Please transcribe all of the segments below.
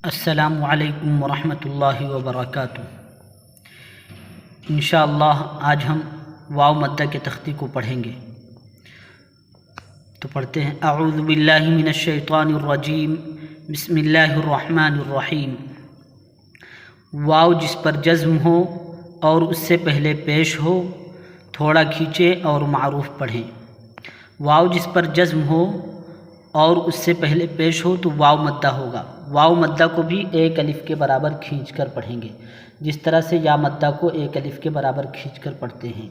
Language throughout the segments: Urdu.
السلام علیکم ورحمۃ اللہ وبرکاتہ۔ انشاءاللہ آج ہم واو مدہ کے تختی کو پڑھیں گے، تو پڑھتے ہیں۔ اعوذ باللہ من الشیطان الرجیم، بسم اللہ الرحمن الرحیم۔ واو جس پر جزم ہو اور اس سے پہلے پیش ہو تھوڑا کھینچے اور معروف پڑھیں۔ واو جس پر جزم ہو اور اس سے پہلے پیش ہو تو واو مدہ ہوگا۔ واو مدہ کو بھی ایک الف کے برابر کھینچ کر پڑھیں گے، جس طرح سے یا مدہ کو ایک الف کے برابر کھینچ کر پڑھتے ہیں،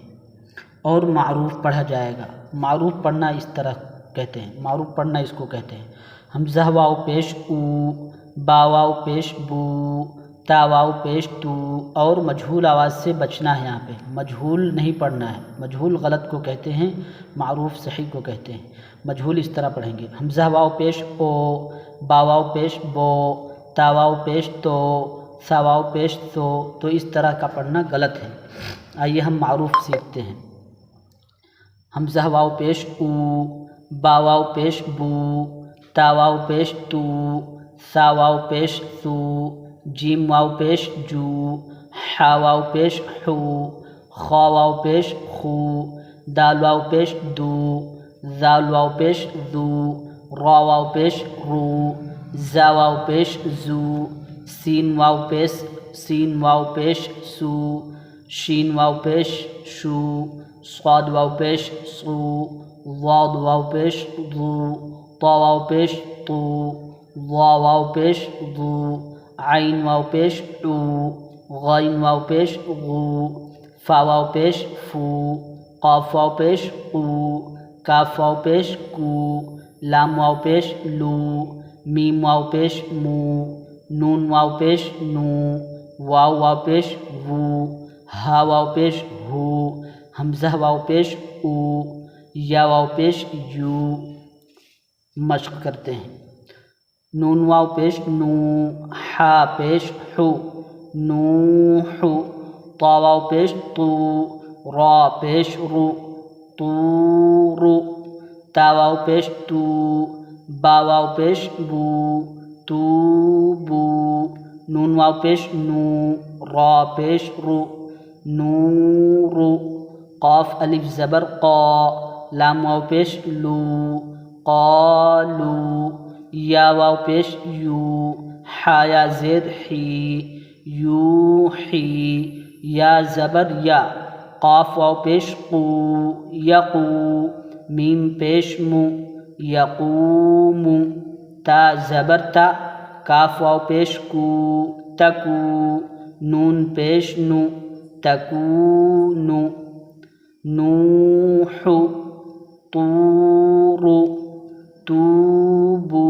اور معروف پڑھا جائے گا۔ معروف پڑھنا اس طرح کہتے ہیں، معروف پڑھنا اس کو کہتے ہیں۔ حمزہ واو پیش او، با واو پیش بو، تا واو پیش تو، اور مجہول آواز سے بچنا ہے۔ یہاں پہ مجہول نہیں پڑھنا ہے، مجہول غلط کو کہتے ہیں، معروف صحیح کو کہتے ہیں۔ مجہول اس طرح پڑھیں گے، حمزہ واو پیش او، با واو پیش بو، تا واو پیش تو، سا واو پیش سو، تو اس طرح کا پڑھنا غلط ہے۔ آئیے ہم معروف سیکھتے ہیں۔ حمزہ واو پیش او، با واو پیش بو، تا واو پیش تو، سا واو پیش سو، جیم واو پیش جو، حا واو پیش حو، خا واو پیش خو، دال واو پیش دو، زال واو پیش ذو، را واو پیش رو، زا واو پیش زو، سین واو پیش سو، شین واو پیش شو، صاد واو پیش صو، ضاد واو پیش ضو، طا واو پیش طو، ظا واو پیش ظو، عین واو پیش عو، غین واو پیش غو، فا واو پیش فو، قاف واو پیش قو، کاف واو پیش کو، لام واو پیش لو، میم واو پیش مو، نون واو پیش نو، واو واو پیش وو، ہا واو پیش ہو، حمزہ واو پیش او، یا واو پیش یو۔ مشق کرتے ہیں۔ نون واو پیش نو، حا پیش حو، نوح، طا واو پیش طو، را پیش رو، طور، تا واو پیش تو، با واو پیش بو، توبو، نون واو پیش نو، را پیش رو، نور، قاف الف زبر قا، لام واو پیش لو، قالو، یا واو پیش یو، حا یا زید حی، یوحی، یا زبر یا، قاف واو پیش قو، یقو، میم پیش مو، یقوم، تا زبر تا، کاف واو پیش کو، تکو، نون پیش نو، تکونو، نوح، طور، توبو،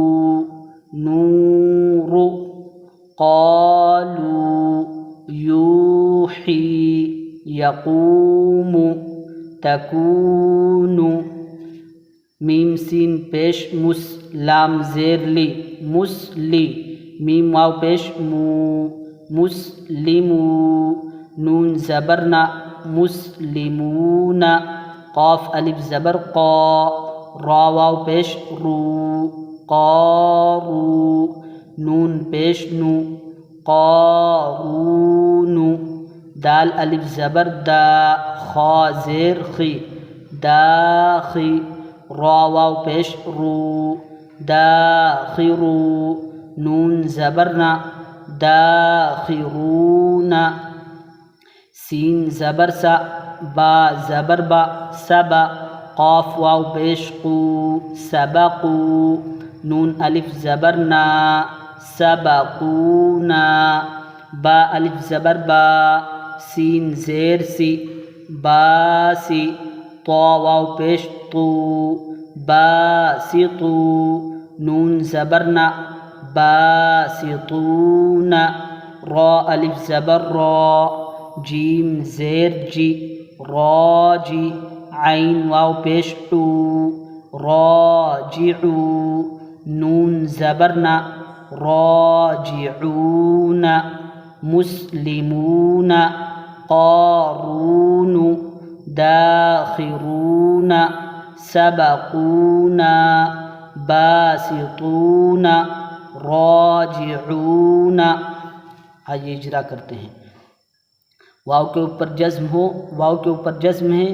نور، قالو، یوحی، یقوم، تکون، میم سین پیش مس، لام زیر لی، مسلی، میم واو پیش مو، مسلمو، نون زبرنا، مسلمون، قاف الف زبر قا، را واو پیش رو، قارو، نون پیش نو، قارون، دال الف زبر دا، خا زیر خی، داخی، را واو پیش رو، داخرو، نون زبرنا، داخرون، سین زبر سا، با زبر با، سبا، قاف واو پیش قو، سبقو، نون الف زبر نا، سبقونا، با الف زبر با، سین زیر سی، باسی، طا واو پیش طو، باسطو، نون زبرنا، باسطون، را الف زبر را، جیم زیر جی، راجی، عین واو پیش عو، راجعو، نون زبرنا، راجعون، مسلمون، قارون، داخرون، سبقونا، باسطون، راجعون. آئیے اجرا کرتے ہیں. واو کے اوپر جزم ہو، واو کے اوپر جزم ہے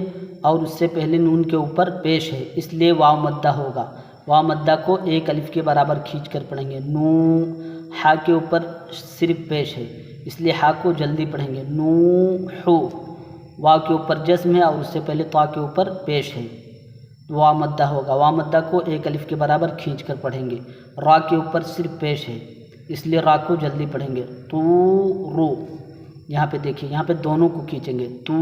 اور اس سے پہلے نون کے اوپر پیش ہے، اس لیے واو مدہ ہوگا. واو مدہ کو ایک الف کے برابر کھینچ کر پڑھیں گے. نو. ہا کے اوپر صرف پیش ہے، اس لیے ہا کو جلدی پڑھیں گے. نوح. واو کے اوپر جزم ہے اور اس سے پہلے طا کے اوپر پیش ہے، واو مدہ ہوگا. واو مدہ کو ایک الف کے برابر کھینچ کر پڑھیں گے. را کے اوپر صرف پیش ہے، اس لیے را کو جلدی پڑھیں گے. تو رو. یہاں پہ دیکھیے، یہاں پہ دونوں کو کھینچیں گے. تو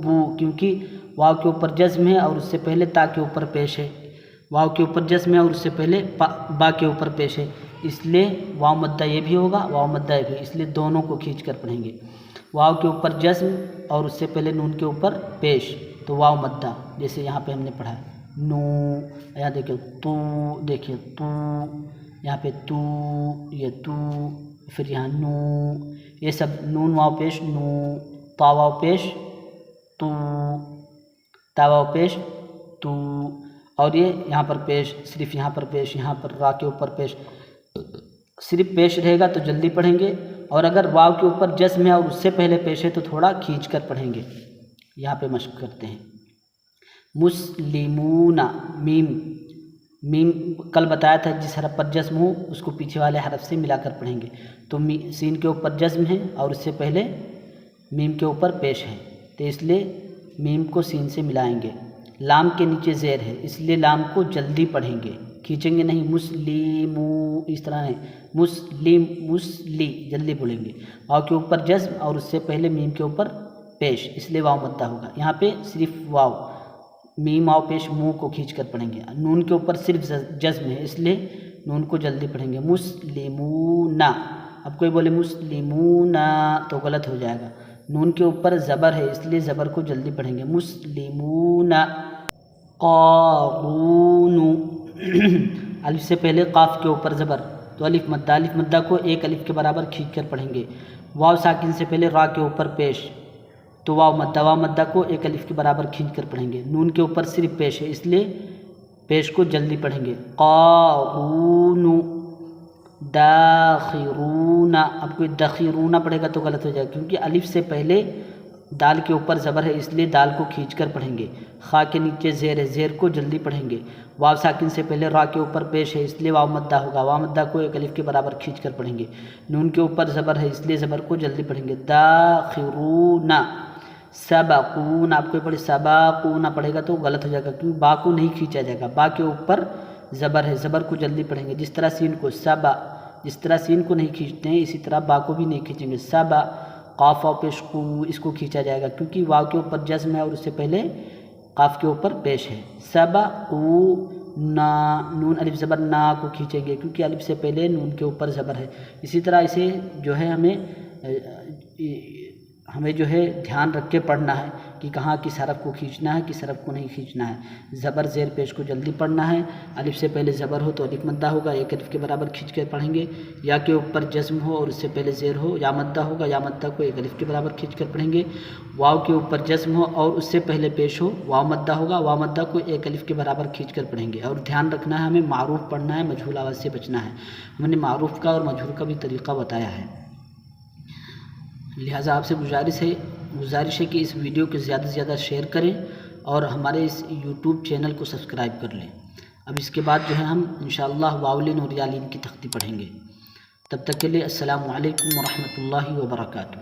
بو، کیونکہ واو کے اوپر جزم ہے اور اس سے پہلے تا کے اوپر پیش ہے. واو کے اوپر جزم ہے اور اس سے پہلے با کے اوپر پیش ہے، اس لیے واو مدہ یہ بھی ہوگا، واو مدہ یہ بھی، اس لیے دونوں کو کھینچ کر پڑھیں گے. واو کے اوپر جزم اور اس سے پہلے نون کے اوپر پیش تو واو مدہ، جیسے یہاں پہ ہم نے پڑھا نو. یہاں دیکھیں تو، دیکھیں تو، یہاں پہ تو، یہ تو، پھر یہاں نو، یہ سب نون واو پیش نو، تا واو پیش تو، تا واو پیش تو، اور یہ یہاں پر پیش، صرف یہاں پر پیش، یہاں پر را کے اوپر پیش. صرف پیش رہے گا تو جلدی پڑھیں گے، اور اگر واو کے اوپر جزم ہے اور اس سے پہلے پیش ہے تو تھوڑا کھینچ کر پڑھیں گے. یہاں پہ مشق کرتے ہیں. مسلمون. میم. میم کل بتایا تھا جس حرف پر جزم ہو اس کو پیچھے والے حرف سے ملا کر پڑھیں گے. تو سین کے اوپر جزم ہے اور اس سے پہلے میم کے اوپر پیش ہے، تو اس لیے میم کو سین سے ملائیں گے. لام کے نیچے زیر ہے، اس لیے لام کو جلدی پڑھیں گے، کھینچیں گے نہیں. مسلیمو اس طرح نہیں، مسلم، مسلی جلدی بولیں گے. واو کے اوپر جزم اور اس سے پہلے میم کے اوپر پیش، اس لیے واو مدہ ہوگا. یہاں پہ صرف واو، میم واو پیش منہ کو کھینچ کر پڑھیں گے. نون کے اوپر صرف جزم ہے، اس لیے نون کو جلدی پڑھیں گے. مسلمون. اب کوئی بولے مسلمون تو غلط ہو جائے گا، نون کے اوپر زبر ہے اس لیے زبر کو جلدی پڑھیں گے. مسلمون. قارون. الف سے پہلے قاف کے اوپر زبر تو الف مدہ، الف مدہ کو ایک الف کے برابر کھینچ کر پڑھیں گے. واو ساکن سے پہلے را کے اوپر پیش تو واو مدہ، واو مدہ کو ایک الف کے برابر کھینچ کر پڑھیں گے. نون کے اوپر صرف پیش ہے اس لیے پیش کو جلدی پڑھیں گے. قارون. داخرون. اب کوئی دخیرون پڑھے گا تو غلط ہو جائے گا، کیونکہ الف سے پہلے دال کے اوپر زبر ہے اس لیے دال کو کھینچ کر پڑھیں گے. خا کے نیچے زیر ہے، زیر کو جلدی پڑھیں گے. واو ساکن سے پہلے را کے اوپر پیش ہے اس لیے واو مدہ ہوگا، واو مدہ کو ایک الف کے برابر کھینچ کر پڑھیں گے. نون کے اوپر زبر ہے اس لیے زبر کو جلدی پڑھیں گے. داخرون. سبقون. آپ کوئی پڑھے سبقون پڑھے گا تو غلط ہو جائے گا، کیونکہ با کو نہیں کھینچا جائے گا، با کے اوپر زبر ہے، زبر کو جلدی پڑھیں گے. جس طرح سین کو سبا، جس طرح سین کو نہیں کھینچتے ہیں اسی طرح با کو بھی نہیں کھینچیں گے. سبا. قاف واو پیش قو، اس کو کھینچا جائے گا کیونکہ واو کے اوپر جزم ہے اور اس سے پہلے قاف کے اوپر پیش ہے. سبقونا. نون الف زبر نا کو کھینچیں گے کیونکہ الف سے پہلے نون کے اوپر زبر ہے. اسی طرح اسے جو ہے ہمیں جو ہے دھیان رکھ کے پڑھنا ہے کہ کہاں کس حرف کو کھینچنا ہے، کس حرف کو نہیں کھینچنا ہے. زبر زیر پیش کو جلدی پڑھنا ہے. الف سے پہلے زبر ہو تو الف مدہ ہوگا، ایک الف کے برابر کھینچ کے پڑھیں گے. یا کے اوپر جزم ہو اور اس سے پہلے زیر ہو یا مدہ ہوگا، یا مدہ کو ایک الف کے برابر کھینچ کر پڑھیں گے. واو کے اوپر جزم ہو اور اس سے پہلے پیش ہو، واو مدہ ہوگا، واو مدہ کو ایک الف کے برابر کھینچ کر پڑھیں گے. اور دھیان رکھنا ہے ہمیں معروف پڑھنا ہے، مجہول آواز سے بچنا ہے. ہم نے معروف کا اور مجہول کا بھی طریقہ بتایا ہے. لہٰذا آپ سے گزارش ہے کہ اس ویڈیو کو زیادہ سے زیادہ شیئر کریں اور ہمارے اس یوٹیوب چینل کو سبسکرائب کر لیں. اب اس کے بعد جو ہے ہم انشاءاللہ واولین اور یالین کی تختی پڑھیں گے. تب تک کے لیے السلام علیکم ورحمۃ اللہ وبرکاتہ.